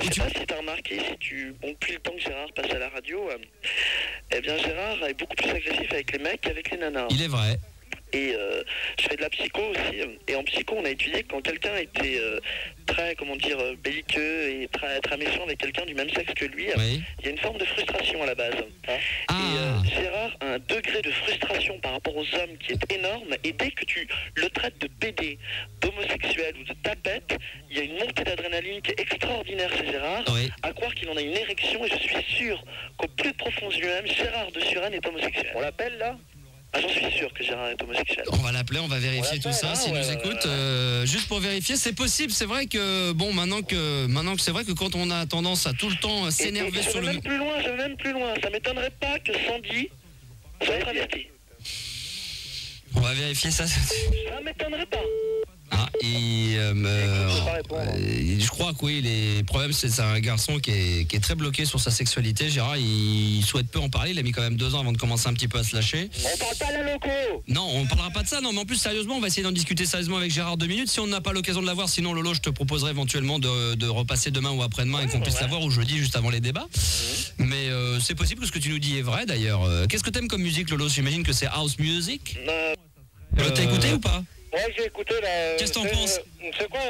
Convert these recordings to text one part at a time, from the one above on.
Je sais pas si tu as remarqué, depuis le temps que Gérard passe à la radio, eh bien Gérard est beaucoup plus agressif avec les mecs qu'avec les nanas. Il est vrai. Et je fais de la psycho aussi. Et en psycho, on a étudié que quand quelqu'un était très, belliqueux et très méchant avec quelqu'un du même sexe que lui, Oui. il y a une forme de frustration à la base. Ah. Et Gérard a un degré de frustration par rapport aux hommes qui est énorme. Et dès que tu le traites de PD, d'homosexuel ou de tapette, il y a une montée d'adrénaline qui est extraordinaire chez Gérard. Oui. À croire qu'il en a une érection. Et je suis sûr qu'au plus profond de lui-même, Gérard de Suresnes est homosexuel. On l'appelle là? Ah, j'en suis sûr que Gérard est homosexuel. On va l'appeler, on va vérifier tout ça, s'il nous écoute. Juste pour vérifier, c'est possible, c'est vrai que, bon, maintenant que c'est vrai que quand on a tendance à tout le temps s'énerver sur Je vais même plus loin, ça m'étonnerait pas que Sandy soit travesti. On va vérifier ça. Ça m'étonnerait pas. Ah, je crois que oui, les problèmes, c'est un garçon qui est très bloqué sur sa sexualité. Gérard, il souhaite peu en parler. Il a mis quand même 2 ans avant de commencer un petit peu à se lâcher. On parle pas la loco. Non, on parlera pas de ça. Non, mais en plus, sérieusement, on va essayer d'en discuter sérieusement avec Gérard 2 minutes. Si on n'a pas l'occasion de l'avoir, sinon Lolo, je te proposerai éventuellement de repasser demain ou après-demain et qu'on puisse l'avoir ou jeudi juste avant les débats. Mais c'est possible que ce que tu nous dis est vrai d'ailleurs. Qu'est-ce que t'aimes comme musique, Lolo? J'imagine que c'est house music. T'as écouté ou pas? Ouais, j'ai écouté là. Qu'est-ce que t'en penses? C'est quoi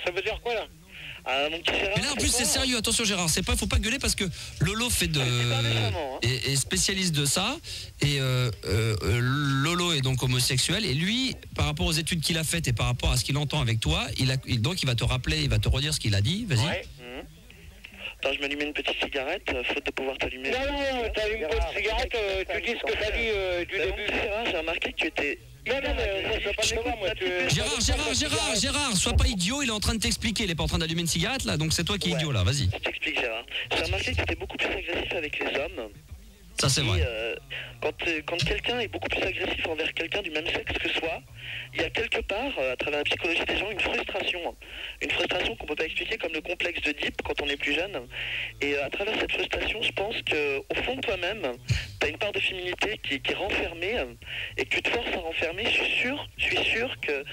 ça veut dire quoi là? Mon petit Gérard. Mais là en plus c'est sérieux, attention Gérard, faut pas gueuler parce que Lolo fait est spécialiste de ça et Lolo est donc homosexuel et lui par rapport aux études qu'il a faites et par rapport à ce qu'il entend avec toi, donc il va te rappeler, il va te redire ce qu'il a dit, vas-y. Ouais. Attends, je m'allume une petite cigarette, faute de pouvoir t'allumer. Non, t'allumes pas de cigarette, tu dis ce que t'as dit du début. Gérard, j'ai remarqué que tu étais... Non, mais moi je veux pas savoir, moi Gérard, sois pas idiot, il est en train de t'expliquer, il est pas en train d'allumer une cigarette là, donc c'est toi qui es idiot là, vas-y. Je t'explique Gérard. J'ai remarqué que tu étais beaucoup plus agressif avec les hommes. Ça c'est vrai. Quand quelqu'un est beaucoup plus agressif envers quelqu'un du même sexe que soi, il y a quelque part, à travers la psychologie des gens, une frustration. Une frustration qu'on peut pas expliquer comme le complexe d'Oedipe quand on est plus jeune. Et à travers cette frustration, je pense qu'au fond de toi-même, tu as une part de féminité qui est renfermée et que tu te forces à renfermer. Je suis sûr que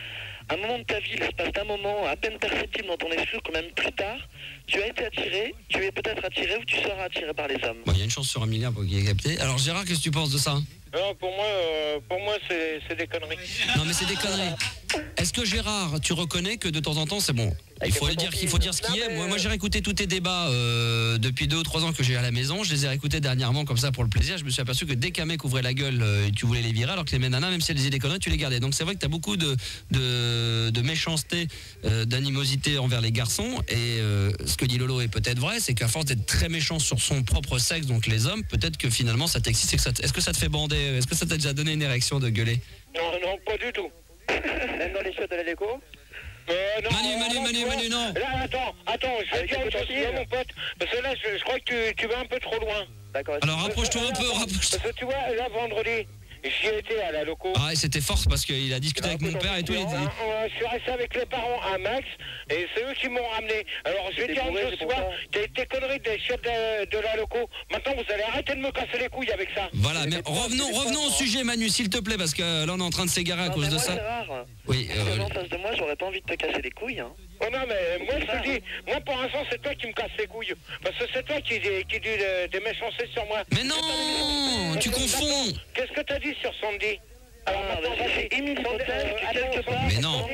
un moment de ta vie, l'espace d'un moment à peine perceptible dans ton esprit, quand même plus tard, tu as été attiré, tu es peut-être attiré ou tu seras attiré par les hommes. Il y a une chance sur 1 milliard pour qu'il ait capté. Alors Gérard, qu'est-ce que tu penses de ça? Non, pour moi c'est des conneries. Non mais c'est des conneries. Est-ce que Gérard, tu reconnais que de temps en temps c'est bon? Il faut dire ce qui est. Moi j'ai réécouté tous tes débats depuis 2 ou 3 ans que j'ai à la maison. Je les ai réécoutés dernièrement comme ça pour le plaisir. Je me suis aperçu que dès qu'un mec ouvrait la gueule, tu voulais les virer, alors que les nanas, même si elles disaient des conneries, tu les gardais. Donc c'est vrai que tu as beaucoup de méchanceté, d'animosité envers les garçons. Et ce que dit Lolo est peut-être vrai, c'est qu'à force d'être très méchant sur son propre sexe, donc les hommes, peut-être que finalement ça t'excite. Est-ce que ça te fait bander? Est-ce que ça t'a déjà donné une érection de gueuler? Non, pas du tout. Même dans les chiottes de la déco? Manu, non. Là, attends, je vais dire une chose, mon pote, parce que là, je crois que tu vas un peu trop loin. D'accord. Alors rapproche-toi un peu, Parce que tu vois, là, vendredi, j'y étais à la loco. Ah, et c'était fort parce qu'il a discuté avec mon père et tout. Je suis resté avec les parents à Max et c'est eux qui m'ont ramené. Alors je vais dire une chose, tu vois, tes conneries des chiottes de la loco, maintenant vous allez arrêter de me casser les couilles avec ça. Voilà, mais revenons au sujet Manu, s'il te plaît, parce que là on est en train de s'égarer à cause de ça. Oui, en face de moi, j'aurais pas envie de te casser les couilles. Hein. Oh non, mais moi je te dis, moi pour l'instant c'est toi qui me casses les couilles. Parce que c'est toi qui dis des méchancetés sur moi. Mais non, tu confonds. Qu'est-ce que t'as dit sur Sandy? J'ai émis l'hypothèse que quelque part... Mais non.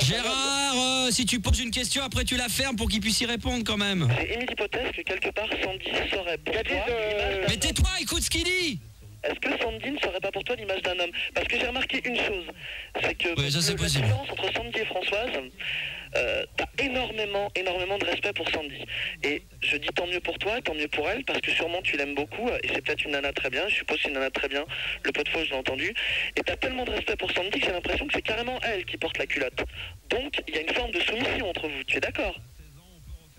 Gérard, si tu poses une question, après tu la fermes pour qu'il puisse y répondre quand même. J'ai émis l'hypothèse que quelque part Sandy serait pour toi... Mais tais-toi, écoute ce qu'il dit. Est-ce que Sandy ne serait pas pour toi l'image d'un homme? Parce que j'ai remarqué une chose, c'est que oui, ça, la différence entre Sandy et Françoise, t'as énormément de respect pour Sandy. Et je dis tant mieux pour toi, tant mieux pour elle, parce que sûrement tu l'aimes beaucoup, et c'est peut-être une nana très bien, je suppose une nana très bien, le pot de faux je l'ai entendu, et t'as tellement de respect pour Sandy que j'ai l'impression que c'est carrément elle qui porte la culotte. Donc il y a une forme de soumission entre vous, tu es d'accord?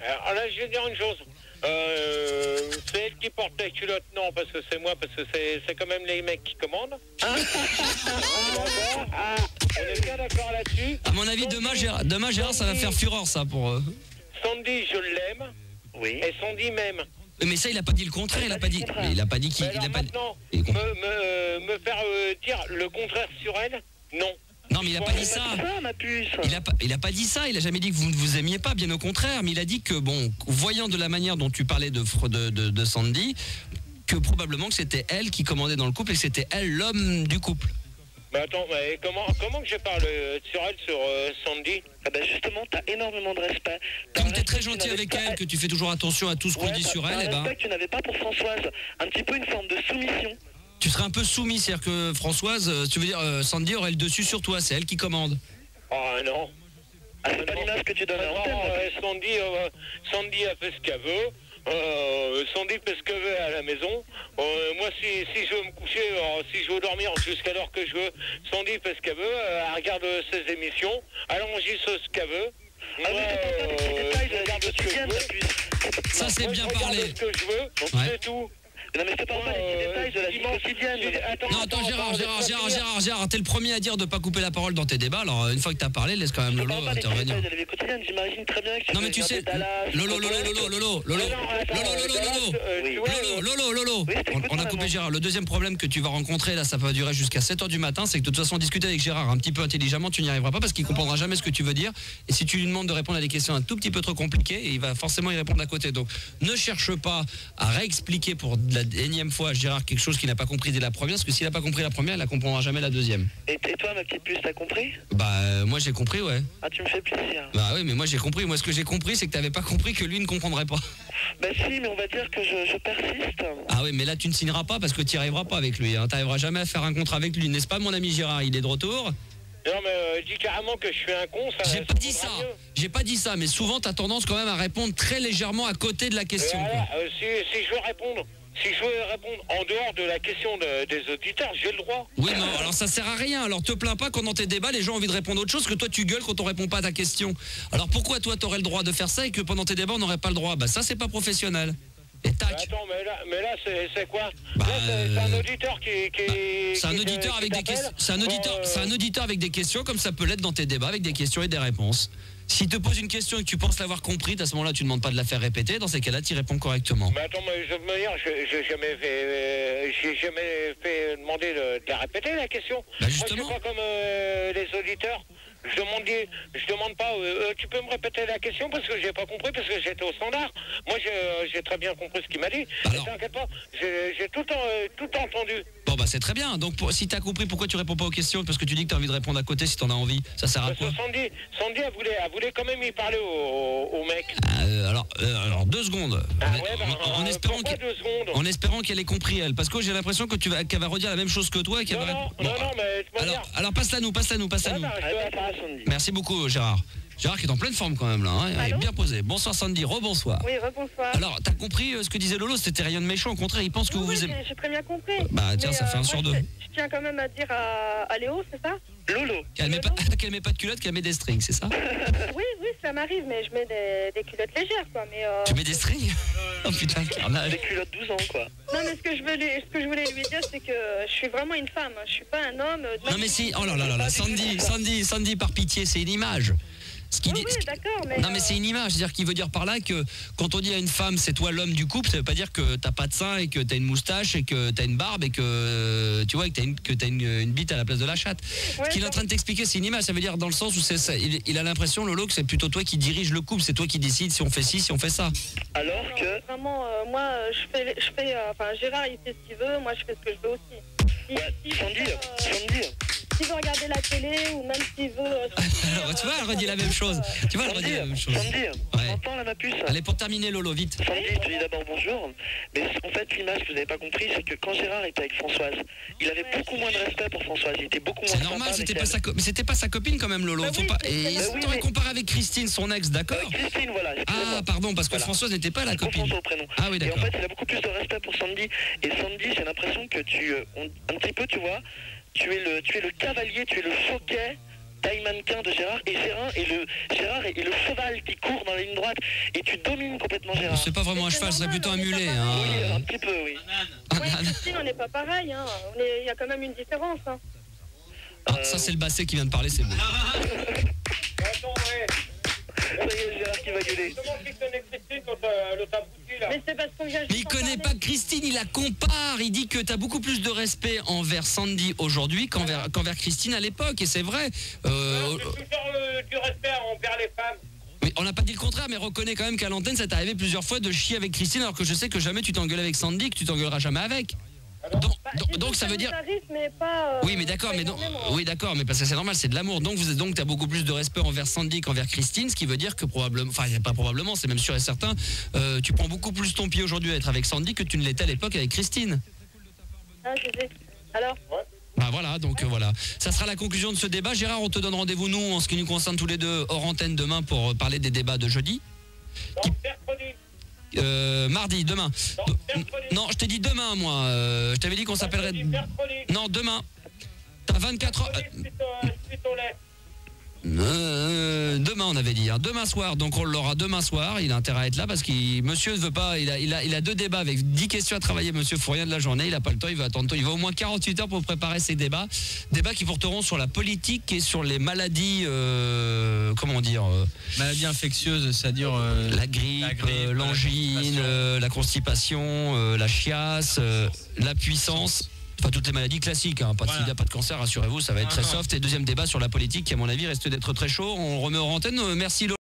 Alors là je vais dire une chose. C'est elle qui porte la culotte, non, parce que c'est moi, parce que c'est quand même les mecs qui commandent. On est bien d'accord là-dessus. À mon avis, demain Gérard, ça va faire fureur, ça, pour eux. Sandy, je l'aime. Oui. Et Sandy m'aime. Mais ça, il a pas dit le contraire, il a pas dit qu'il... Maintenant, me faire dire le contraire sur elle, non. Non, mais il a pas dit ça. Ma puce. Il a pas dit ça. Il a jamais dit que vous ne vous aimiez pas, bien au contraire. Mais il a dit que, bon, voyant de la manière dont tu parlais de Sandy, que probablement que c'était elle qui commandait dans le couple et que c'était elle l'homme du couple. Mais attends, mais comment que je parle sur elle, sur Sandy? Ah bah justement, t'as énormément de respect. Comme t'es très gentil avec elle, que tu fais toujours attention à tout ce qu'on dit sur elle, et ben... que tu n'avais pas pour Françoise. Un petit peu une forme de soumission. Tu serais un peu soumis, c'est-à-dire que Françoise, tu veux dire, Sandy aurait le dessus sur toi, c'est elle qui commande. Ah non. Ah, c'est pas l'image que tu donnes à l'antenne. Sandy a fait ce qu'elle veut. Sandy fait ce qu'elle veut à la maison. Moi, si je veux me coucher, si je veux dormir jusqu'à l'heure que je veux, Sandy fait ce qu'elle veut. Elle regarde ses émissions. Elle enregistre ce qu'elle veut. Ah oui, t'es pas des petits détails de la vie quotidienne, ma puce. Ça, c'est bien parlé. Ce que je veux, donc c'est tout. Non mais je te parle pas des petits détails de la vie quotidienne. Non, attends, Gérard, t'es le premier à dire de pas couper la parole dans tes débats. Alors une fois que t'as parlé, laisse quand même Lolo intervenir. De la vie quotidienne, j'imagine très bien que non mais tu sais, Lolo, on a coupé Gérard. Le deuxième problème que tu vas rencontrer, là, ça va durer jusqu'à 7h du matin, c'est que de toute façon, discuter avec Gérard un petit peu intelligemment, tu n'y arriveras pas parce qu'il comprendra jamais ce que tu veux dire. Et si tu lui demandes de répondre à des questions un tout petit peu trop compliquées, il va forcément y répondre à côté. Donc ne cherche pas à réexpliquer pour la énième fois à Gérard quelque chose qu'il n'a pas compris dès la première, parce que s'il n'a pas compris la première, il la comprendra jamais la deuxième. Et toi, ma petite puce, t'as compris? Bah moi j'ai compris, ouais. Ah, tu me fais plaisir. Bah oui, mais moi j'ai compris. Moi ce que j'ai compris, c'est que t'avais pas compris que lui ne comprendrait pas. Bah si, mais on va dire que je persiste. Ah oui, mais là tu ne signeras pas parce que tu n'y arriveras pas avec lui. Hein. Tu n'arriveras jamais à faire un contrat avec lui, n'est-ce pas, mon ami Gérard? Il est de retour. Non mais dis carrément que je suis un con, ça. J'ai pas dit ça. J'ai pas dit ça, mais souvent t'as tendance quand même à répondre très légèrement à côté de la question. Voilà, si je veux répondre. Si je veux répondre en dehors de la question des auditeurs, j'ai le droit. Oui, non, alors ça sert à rien. Alors te plains pas quand dans tes débats, les gens ont envie de répondre autre chose que toi tu gueules quand on répond pas à ta question. Alors pourquoi toi t'aurais le droit de faire ça et que pendant tes débats on n'aurait pas le droit? Bah ça c'est pas professionnel. Et tac. Attends, mais là c'est quoi? Bah, là c'est un auditeur c'est un auditeur avec des questions. C'est un auditeur avec des questions comme ça peut l'être dans tes débats avec des questions et des réponses. S'il te pose une question et que tu penses l'avoir compris, à ce moment-là, tu ne demandes pas de la faire répéter. Dans ces cas-là, tu y réponds correctement. Mais attends, mais je veux me dire, j'ai jamais fait demander de la répéter, la question. Bah justement. Moi, je suis pas comme les auditeurs. Je demande pas, tu peux me répéter la question parce que j'ai pas compris, parce que j'étais au standard. Moi, j'ai très bien compris ce qu'il m'a dit. Alors... T'inquiète pas, j'ai tout entendu. Bon bah c'est très bien. Donc si t'as compris, pourquoi tu réponds pas aux questions? Parce que tu dis que t'as envie de répondre à côté si t'en as envie. Ça sert à quoi? Sandy elle voulait quand même y parler au mec. Alors 2 secondes. En espérant qu'elle ait compris elle. Parce que j'ai l'impression que qu'elle va redire la même chose que toi et qu'elle va... Non, mais... Alors passe-la nous. Merci beaucoup Gérard. Gérard qui est en pleine forme quand même là, hein. Il est bien posé. Bonsoir Sandy, rebonsoir. Oui, rebonsoir. Alors, t'as compris ce que disait Lolo, c'était rien de méchant, au contraire, il pense que vous aimez. J'ai très bien compris. Bah tiens, ça fait un sur 2. Je tiens quand même à dire à Léo, c'est ça? Lolo. Qu'elle met pas de culotte, qu'elle met des strings, c'est ça? Oui, ça m'arrive, mais je mets des culottes légères, quoi. Mais Tu mets des strings? Oh putain, carnage. Des culottes 12 ans, quoi. Non, mais ce que je voulais lui dire, c'est que je suis vraiment une femme, je suis pas un homme. Non mais si, oh là là, Sandy, par pitié, c'est une image. Oui, d'accord, mais... Non mais c'est une image, c'est-à-dire qu'il veut dire par là que quand on dit à une femme c'est toi l'homme du couple, ça veut pas dire que t'as pas de sein et que t'as une moustache et que t'as une barbe et que tu vois que t'as une bite à la place de la chatte. Ce qu'il est en train de t'expliquer, c'est une image, ça veut dire dans le sens où il a l'impression, Lolo, que c'est plutôt toi qui dirige le couple, c'est toi qui décides si on fait ci, si on fait ça. Alors que... Vraiment, moi Gérard il fait ce qu'il veut, moi je fais ce que je veux aussi. Sandy. S'il veut regarder la télé ou même s'il veut... tu vois, elle redit la même chose. Sandy, entends là ma puce. Allez, pour terminer Lolo, vite. Sandy, je te dis d'abord bonjour. Mais en fait, l'image que vous n'avez pas compris, c'est que quand Gérard était avec Françoise, il avait beaucoup moins de respect pour Françoise. Il était beaucoup moins... C'est normal, mais c'était pas sa copine quand même, Lolo. Et t'aurais comparé avec Christine, son ex, d'accord? Christine, voilà. Ah, pardon, parce que Françoise n'était pas la copine. Ah oui, d'accord. Et en fait, il a beaucoup plus de respect pour Sandy. Et Sandy, j'ai l'impression que un petit peu, tu vois... Tu es le cavalier, tu es le choquet taille mannequin de Gérard, et Gérard est le cheval qui court dans la ligne droite, et tu domines complètement Gérard. C'est pas vraiment un cheval, ce serait plutôt un mulet. Hein. Oui, un petit peu, oui. Oui, Christine, on n'est pas pareil, hein. Il y a quand même une différence. Hein. Ah, ça c'est le basset qui vient de parler, c'est beau. Ça y est, Gérard qui va gueuler. Mais Mais c'est parce qu'on vient juste Mais il connaît pas Christine, il la compare. Il dit que tu as beaucoup plus de respect envers Sandy aujourd'hui qu'envers Christine à l'époque. Et c'est vrai. J'ai toujours du respect envers les femmes. Mais on n'a pas dit le contraire, mais reconnais quand même qu'à l'antenne, ça t'est arrivé plusieurs fois de chier avec Christine, alors que je sais que jamais tu t'engueules avec Sandy, que tu t'engueuleras jamais avec. Donc ça veut dire. Mais pas, oui, mais d'accord, mais non. Oui, d'accord, mais parce que c'est normal, c'est de l'amour. Donc t'as beaucoup plus de respect envers Sandy qu'envers Christine, ce qui veut dire que probablement, enfin pas probablement, c'est même sûr et certain, tu prends beaucoup plus ton pied aujourd'hui à être avec Sandy que tu ne l'étais à l'époque avec Christine. Ah, je sais. Alors. Bah voilà, donc voilà. Ça sera la conclusion de ce débat. Gérard, on te donne rendez-vous, nous, en ce qui nous concerne tous les deux, hors antenne demain pour parler des débats de jeudi. Mardi, demain. Non, je t'ai dit demain, moi. Je t'avais dit qu'on s'appellerait. Non, demain. T'as 24 heures. Demain, on avait dit. Hein. Demain soir, donc on l'aura demain soir. Il a intérêt à être là parce que monsieur ne veut pas. Il a 2 débats avec 10 questions à travailler. Monsieur, faut rien de la journée. Il n'a pas le temps. Il va attendre. Il va au moins 48 heures pour préparer ses débats. Débats qui porteront sur la politique et sur les maladies. Comment dire maladies infectieuses, c'est-à-dire la grippe, l'angine, la constipation, la chiasse, la puissance. Enfin, toutes les maladies classiques, hein. Pas de sida, pas de cancer, rassurez-vous, ça va être très soft. Et deuxième débat sur la politique qui, à mon avis, reste d'être très chaud. On remet en antenne. Merci Lola.